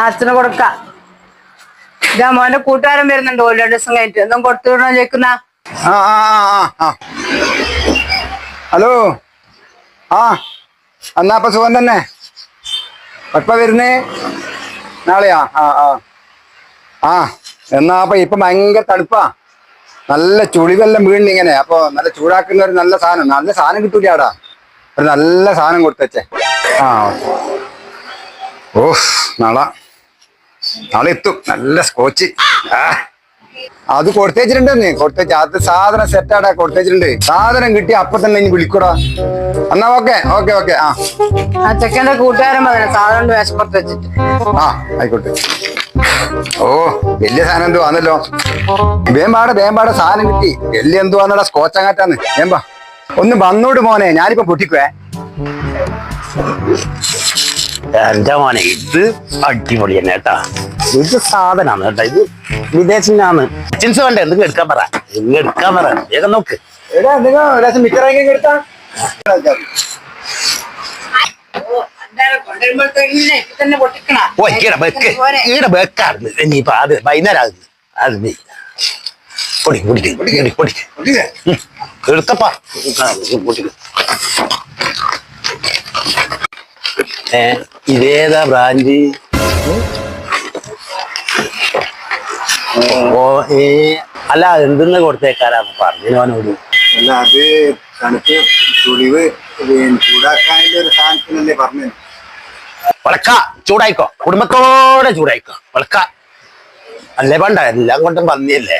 അച്ഛന് കൊടുക്കാം. ഇതാ മോന്റെ കൂട്ടുകാരൻ വരുന്നുണ്ട്. 2 ദിവസം കഴിഞ്ഞിട്ട് എന്തും കൊടുത്തു വിടണോ ചോദിക്കുന്ന. ഹലോ. എന്നാ അപ്പൊ സുഖം തന്നെ. എപ്പ വരുന്നേ? നാളെയാ? എന്നാ അപ്പൊ ഇപ്പൊ ഭയങ്കര തണുപ്പാ. നല്ല ചുളിവെല്ലാം വീണിങ്ങനെ. അപ്പൊ നല്ല ചൂടാക്കുന്ന ഒരു നല്ല സാധനം കിട്ടൂലാടാ. ഒരു നല്ല സാധനം കൊടുത്തേ. ഓഹ് നാളെ എത്തും. നല്ല സ്കോച്ച്. അത് കൊടുത്തേച്ചിട്ടുണ്ടെന്ന്. അത് സാധനം സെറ്റാടാ. കൊടുത്തേച്ചിട്ടുണ്ട്. സാധനം കിട്ടി അപ്പൊ തന്നെ ഇനി വിളിക്കൂടാ. എന്നാ ഓക്കെ. ആ ചെക്കന്റെ കൂട്ടുകാരൻ പറഞ്ഞു സാധനം മേശപ്പുറത്ത് വെച്ചിട്ട്. ആയിക്കോട്ടെ. ഓ വലിയ സാധനം എന്തോ ആണല്ലോ. വേമ്പാടെ സാധനം കിട്ടി. വലിയ എന്തോ ആണെടാ. സ്കോച്ചങ്ങാറ്റാന്ന്. വേമ്പാ ഒന്ന് വന്നോട് മോനെ. ഞാനിപ്പോ പൊട്ടിക്കുവേ. എന്റെ മോനെ ഇത് അടിപൊളി തന്നെ കേട്ടാ. ഇത് സാധനാണ് കേട്ടാ. ഇത് വിദേശിനാണ്. ചിൻസ് വേണ്ട. എന്തെങ്കിലും എടുക്കാൻ പറ. വേഗം നോക്ക്. ഈടെ വെക്കാറുണ്ട്. ഇനിയിപ്പൊ അത് വൈകുന്നേരം അത് എടുത്തപ്പാ. ഇതേതാ ബ്രാഞ്ച്? അല്ല എന്തെന്ന് കൊടുത്തേക്കാരാന്ന് പറഞ്ഞോനോട്. അല്ല അത് തണുപ്പ് ചുളിവ് ചൂടാക്കാനുള്ള ഒരു സാധനത്തിനല്ലേ പറഞ്ഞു. വളക്ക ചൂടായിക്കോ. കുടുംബത്തോടെ ചൂടായിക്കോ. വളക്ക അല്ലേ വേണ്ട. എല്ലാം കൊണ്ടും പന്നിയല്ലേ.